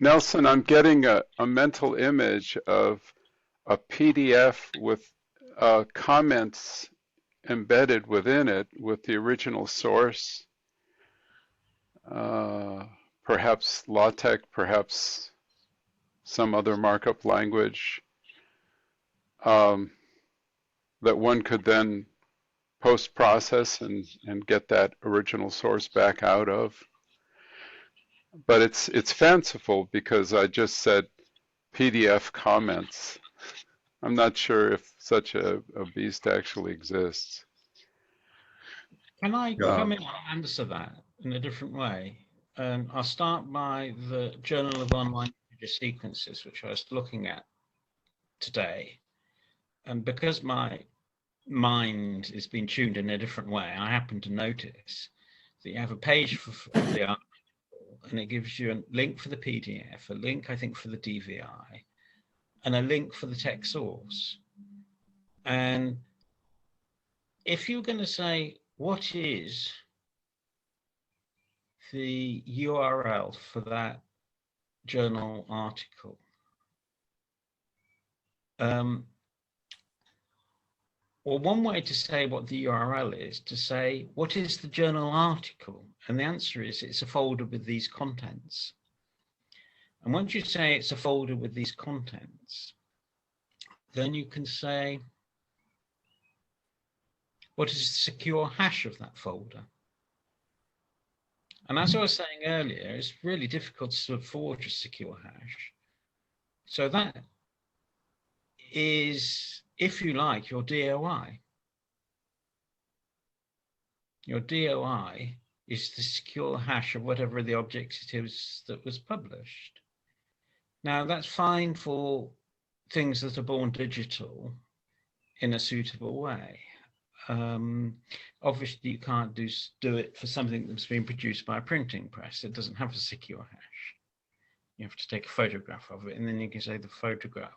Nelson, I'm getting a mental image of a PDF with comments embedded within it with the original source, uh, perhaps LaTeX, perhaps some other markup language, um, that one could then post-process and get that original source back out of. But it's fanciful because I just said PDF comments. I'm not sure if such a beast actually exists. Can I Yeah. come in and answer that in a different way? I'll start by the Journal of Online Images Sequences, which I was looking at today. And because my mind is being tuned in a different way, I happen to notice that you have a page for the article, and it gives you a link for the PDF, a link, I think, for the DVI, and a link for the text source. And if you're going to say, what is the URL for that journal article? Well, one way to say what the URL is to say, what is the journal article? And the answer is it's a folder with these contents. And once you say it's a folder with these contents, then you can say, what is the secure hash of that folder? And as I was saying earlier, it's really difficult to forge a secure hash. So that is, if you like, your DOI. Your DOI is the secure hash of whatever the object it is that was published. Now, that's fine for things that are born digital in a suitable way. Obviously, you can't do it for something that's been produced by a printing press. It doesn't have a secure hash. You have to take a photograph of it, and then you can say the photograph.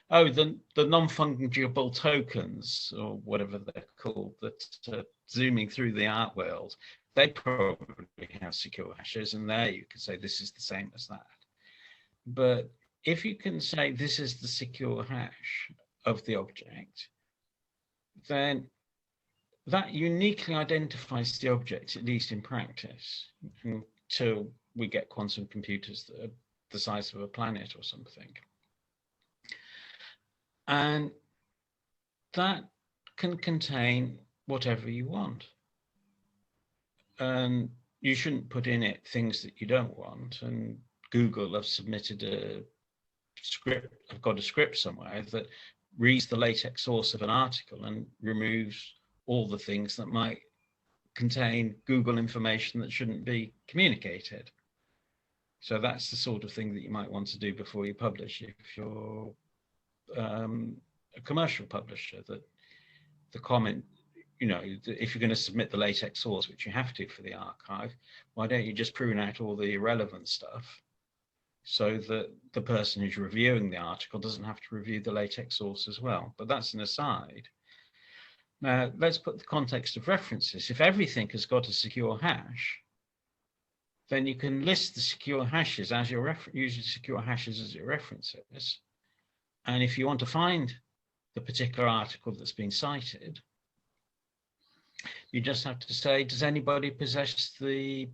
Oh, the non-fungible tokens, or whatever they're called, that zooming through the art world, they probably have secure hashes, and there you can say this is the same as that. But if you can say this is the secure hash of the object, then that uniquely identifies the object, at least in practice, until we get quantum computers that are the size of a planet or something. And that can contain whatever you want. And you shouldn't put in it things that you don't want. And Google have submitted a script, I've got a script somewhere that reads the LaTeX source of an article and removes all the things that might contain Google information that shouldn't be communicated. So that's the sort of thing that you might want to do before you publish if you're a commercial publisher, that the comment, you know, if you're going to submit the LaTeX source, which you have to for the archive, why don't you just prune out all the irrelevant stuff so that the person who's reviewing the article doesn't have to review the LaTeX source as well? But that's an aside. Now, let's put the context of references. If everything has got a secure hash, then you can list the secure hashes as your using secure hashes as your references. And if you want to find the particular article that's been cited, you just have to say, does anybody possess the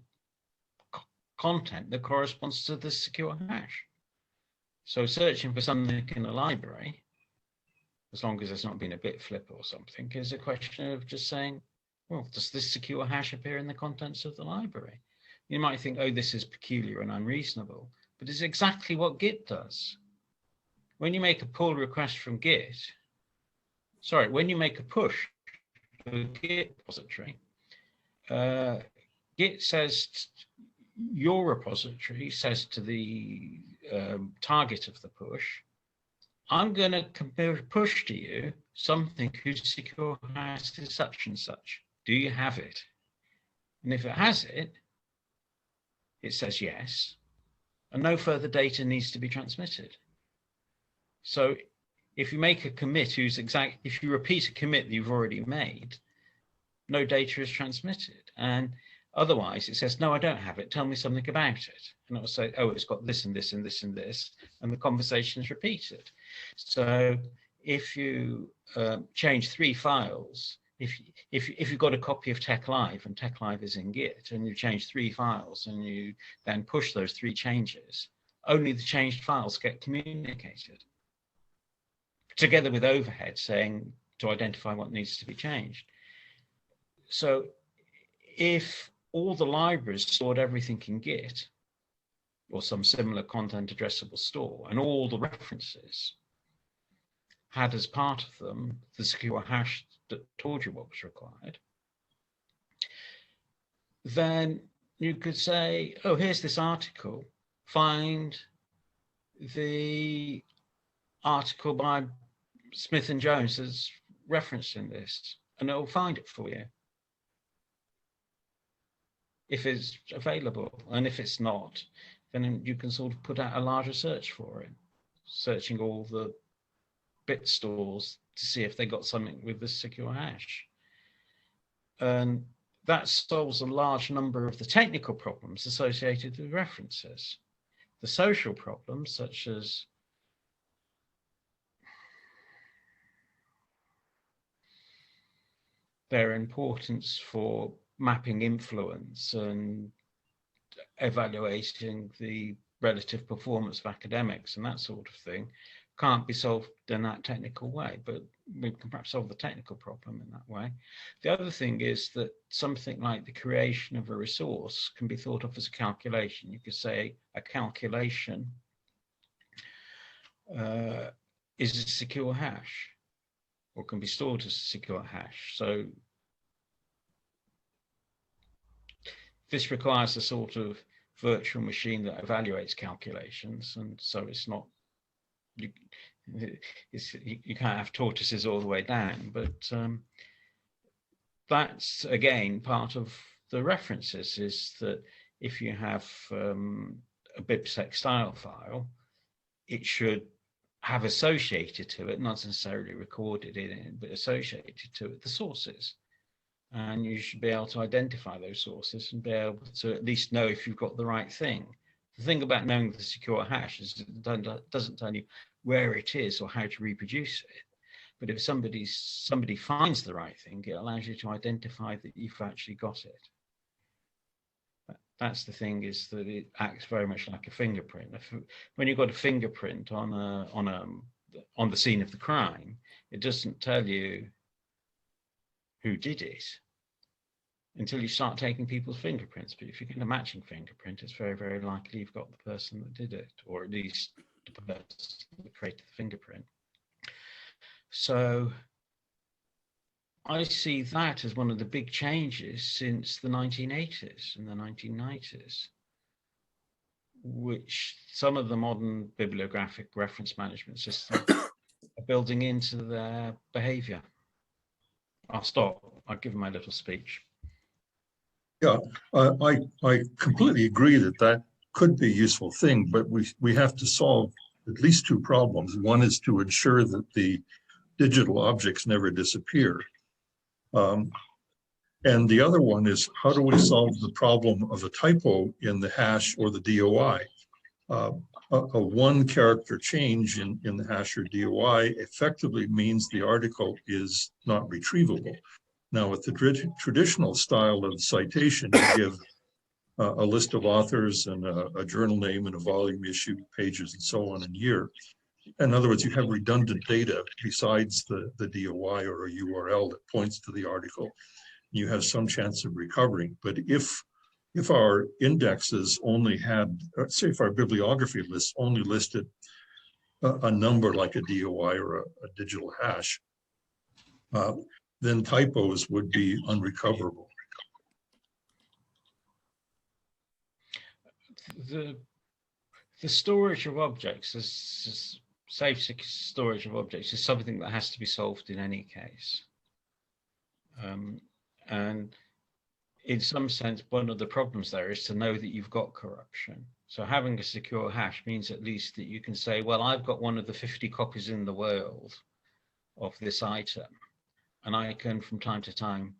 content that corresponds to this secure hash? So searching for something in a library, as long as there's not been a bit flip or something, is a question of just saying, well, does this secure hash appear in the contents of the library? You might think, oh, this is peculiar and unreasonable, but it's exactly what Git does. When you make a pull request from Git, when you make a push to a Git repository, Git says, your repository says to the target of the push, I'm going to push to you something whose secure hash is such and such. Do you have it? And if it has it, it says yes, and no further data needs to be transmitted. So if you make a commit if you repeat a commit that you've already made, no data is transmitted. And Otherwise, it says, no, I don't have it. Tell me something about it. And it will say, oh, it's got this and this and this and this. And the conversation is repeated. So if you change 3 files, if you've got a copy of TechLive and TechLive is in Git and you change 3 files and you then push those 3 changes, only the changed files get communicated together with overhead saying to identify what needs to be changed. So if all the libraries stored everything in Git or some similar content addressable store, and all the references had as part of them the secure hash that told you what was required, then you could say, oh, here's this article, find the article by Smith and Jones that's referenced in this, and it'll find it for you if it's available. And if it's not, then you can sort of put out a larger search for it, searching all the bit stores to see if they got something with the secure hash. And that solves a large number of the technical problems associated with references. The social problems, such as their importance for mapping influence and evaluating the relative performance of academics and that sort of thing, can't be solved in that technical way, but we can perhaps solve the technical problem in that way. The other thing is that something like the creation of a resource can be thought of as a calculation. You could say a calculation is a secure hash, or can be stored as a secure hash. So this requires a sort of virtual machine that evaluates calculations, and so it's not, you can't have tortoises all the way down, but that's again part of the references, is that if you have a bibsec style file, it should have associated to it, not necessarily recorded in it, but associated to it, the sources. And you should be able to identify those sources and be able to at least know if you've got the right thing. The thing about knowing the secure hash is it doesn't tell you where it is or how to reproduce it. But if somebody finds the right thing, it allows you to identify that you've actually got it. That's the thing, is that it acts very much like a fingerprint. When you've got a fingerprint on the scene of the crime, it doesn't tell you who did it until you start taking people's fingerprints. But if you get a matching fingerprint, it's very, very likely you've got the person that did it, or at least the person that created the fingerprint. So I see that as one of the big changes since the 1980s and the 1990s, which some of the modern bibliographic reference management systems are building into their behavior. I'll stop. I'll give my little speech. Yeah, I completely agree that that could be a useful thing, but we have to solve at least 2 problems. One is to ensure that the digital objects never disappear. And the other one is, how do we solve the problem of a typo in the hash or the DOI? A 1 character change in the hash or DOI effectively means the article is not retrievable. Now, with the traditional style of citation, you give a list of authors and a journal name and a volume, issue, pages, and so on, and year. In other words, you have redundant data besides the DOI or a URL that points to the article. You have some chance of recovering. But if our indexes only had, say if our bibliography list only listed a number like a DOI or a digital hash, then typos would be unrecoverable. The storage of objects, safe storage of objects, is something that has to be solved in any case. And in some sense, one of the problems there is to know that you've got corruption. So having a secure hash means at least that you can say, well, I've got one of the 50 copies in the world of this item, and I can from time to time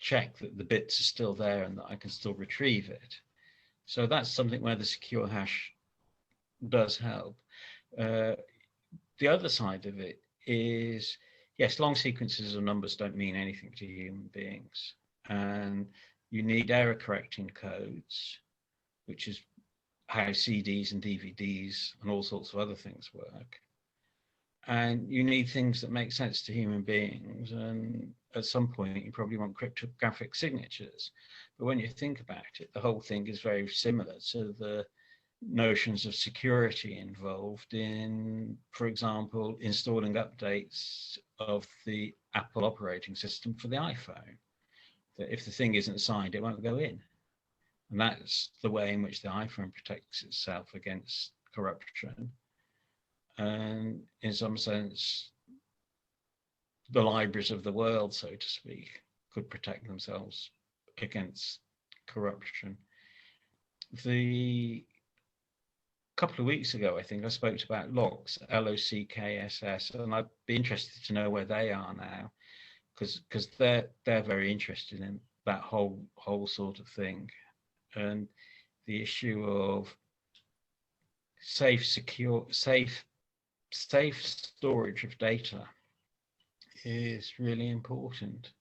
check that the bits are still there and that I can still retrieve it. So that's something where the secure hash does help. The other side of it is, yes, long sequences of numbers don't mean anything to human beings. And you need error correcting codes, which is how CDs and DVDs and all sorts of other things work. And you need things that make sense to human beings. And at some point, you probably want cryptographic signatures. But when you think about it, the whole thing is very similar to the notions of security involved in, for example, installing updates of the Apple operating system for the iPhone. That if the thing isn't signed, it won't go in. And that's the way in which the iPhone protects itself against corruption. And in some sense, the libraries of the world, so to speak, could protect themselves against corruption. The couple of weeks ago, I think I spoke about locks, LOCKSS, and I'd be interested to know where they are now, because they're very interested in that whole sort of thing, and the issue of safe storage of data is really important.